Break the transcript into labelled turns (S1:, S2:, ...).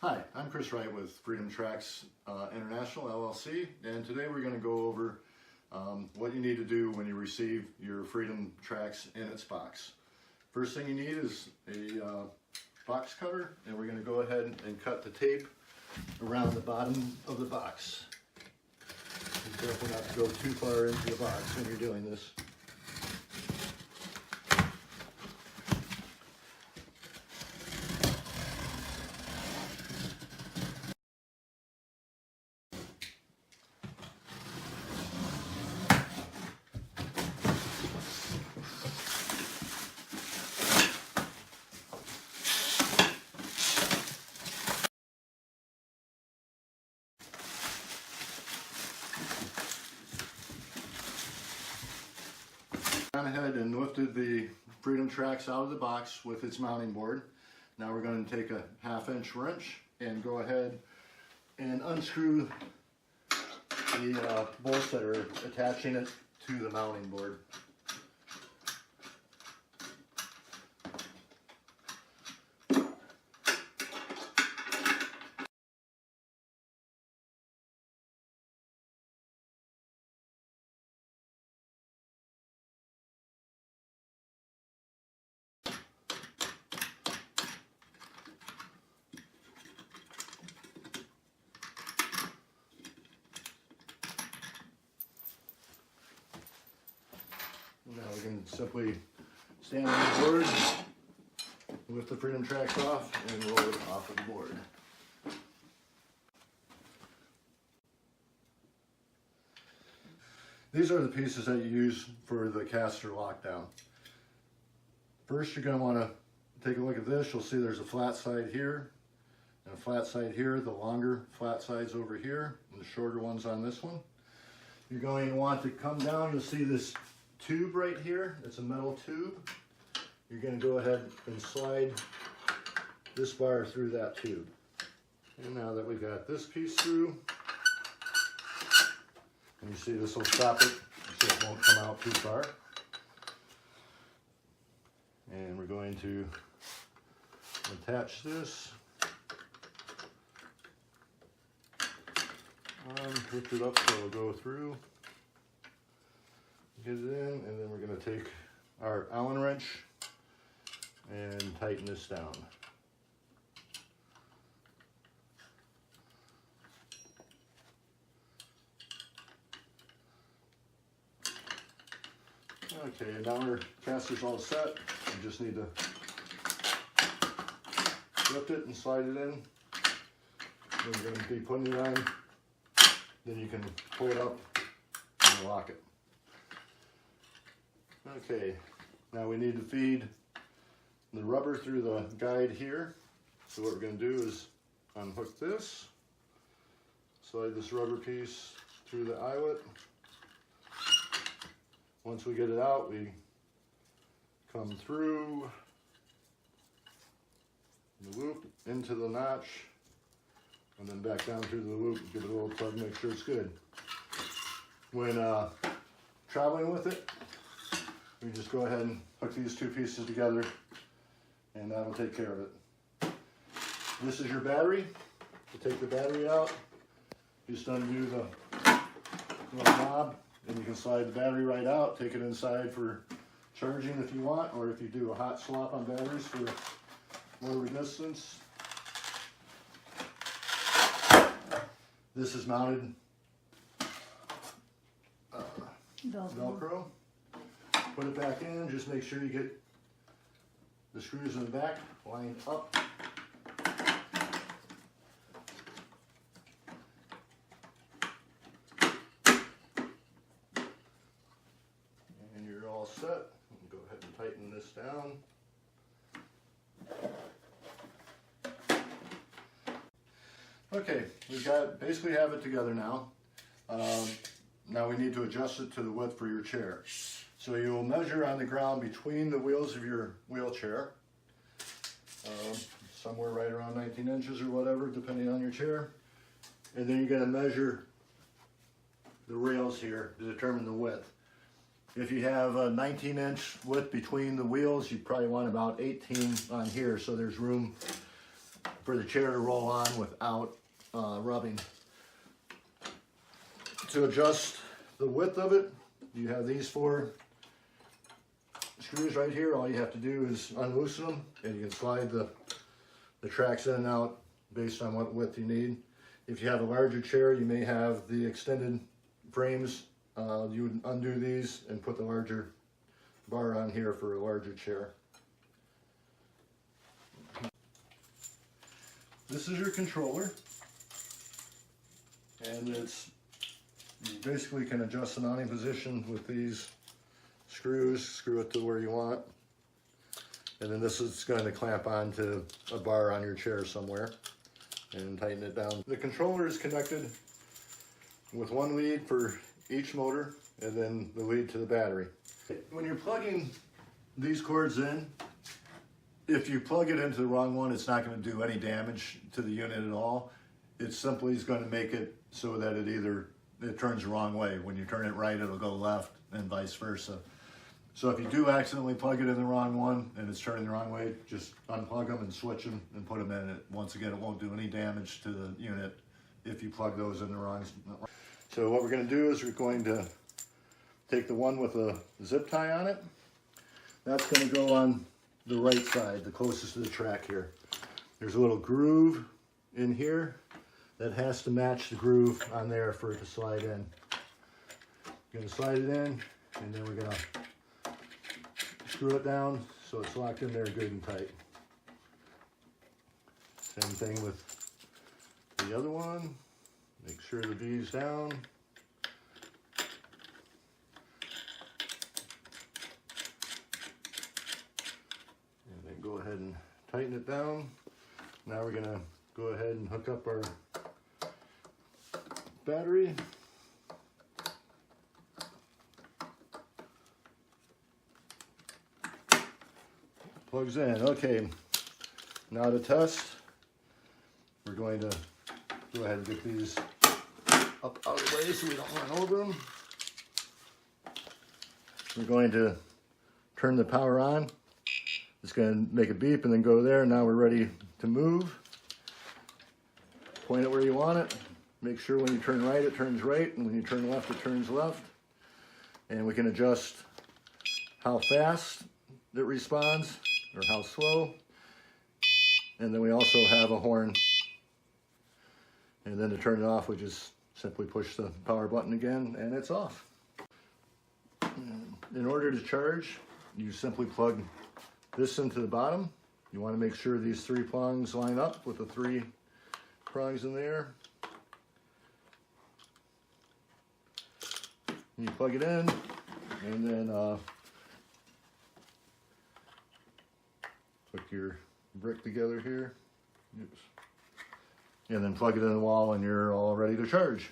S1: Hi, I'm Chris Wright with Freedom Trax International LLC, and today we're going to go over what you need to do when you receive your Freedom Trax in its box. First thing you need is a box cutter, and we're going to go ahead and cut the tape around the bottom of the box. Be careful not to go too far into the box when you're doing this. Gone ahead and lifted the Freedom Trax out of the box with its mounting board. Now we're going to take a 1/2-inch wrench and go ahead and unscrew the bolts that are attaching it to the mounting board. Now we can simply stand on the board, lift the Freedom Trax off, and roll it off of the board. These are the pieces that you use for the caster lockdown. First, you're going to want to take a look at this. You'll see there's a flat side here and a flat side here. The longer flat side's over here and the shorter one's on this one. You're going to want to come down. You'll see this tube right here. It's a metal tube. You're going to go ahead and slide this bar through that tube. And now that we've got this piece through, and you see this will stop it so it won't come out too far. And we're going to attach this, lift it up so it'll go through. Get it in, and then we're going to take our Allen wrench and tighten this down. Okay, and now our caster's all set. We just need to lift it and slide it in. Then we're going to be putting it on. Then you can pull it up and lock it. Okay, now we need to feed the rubber through the guide here. So what we're going to do is unhook this, slide this rubber piece through the eyelet. Once we get it out, we come through the loop into the notch and then back down through the loop, give it a little tug, make sure it's good. When traveling with it, we just go ahead and hook these two pieces together and that'll take care of it. This is your battery. To take the battery out, just undo the little knob and you can slide the battery right out, take it inside for charging if you want, or if you do a hot swap on batteries for low resistance. This is mounted Velcro. Put it back in, just make sure you get the screws in the back lined up. And you're all set. Go ahead and tighten this down. Okay, we've got basically have it together now. Now we need to adjust it to the width for your chair. So you will measure on the ground between the wheels of your wheelchair, somewhere right around 19 inches or whatever, depending on your chair. And then you're going to measure the rails here to determine the width. If you have a 19-inch width between the wheels, you probably want about 18 on here, so there's room for the chair to roll on without rubbing. To adjust the width of it, you have these 4 screws right here. All you have to do is unloosen them, and you can slide the tracks in and out based on what width you need. If you have a larger chair, you may have the extended frames. You would undo these and put the larger bar on here for a larger chair. This is your controller, and you basically can adjust the mounting position with these screws, screw it to where you want, and then this is going to clamp onto a bar on your chair somewhere and tighten it down. The controller is connected with 1 lead for each motor, and then the lead to the battery. When you're plugging these cords in, if you plug it into the wrong one, it's not going to do any damage to the unit at all. It simply is going to make it so that it turns the wrong way. When you turn it right, it'll go left, and vice versa. So if you do accidentally plug it in the wrong one and it's turning the wrong way, just unplug them and switch them and put them in it. Once again, it won't do any damage to the unit if you plug those in the wrong. So what we're going to do is we're going to take the one with a zip tie on it. That's going to go on the right side, the closest to the track here. There's a little groove in here that has to match the groove on there for it to slide in. You're going to slide it in, and then we're going to screw it down so it's locked in there good and tight. Same thing with the other one. Make sure the V's down. And then go ahead and tighten it down. Now we're going to go ahead and hook up our battery. Plugs in. Okay, now to test, we're going to go ahead and get these up out of the way so we don't run over them. We're going to turn the power on. It's going to make a beep and then go there. Now we're ready to move. Point it where you want it. Make sure when you turn right, it turns right, and when you turn left, it turns left. And we can adjust how fast it responds or how slow. And then we also have a horn. And then to turn it off, we just simply push the power button again, and it's off. In order to charge, you simply plug this into the bottom. You want to make sure these 3 prongs line up with the 3 prongs in there. You plug it in, and then put your brick together here. Oops. And then plug it in the wall, and you're all ready to charge.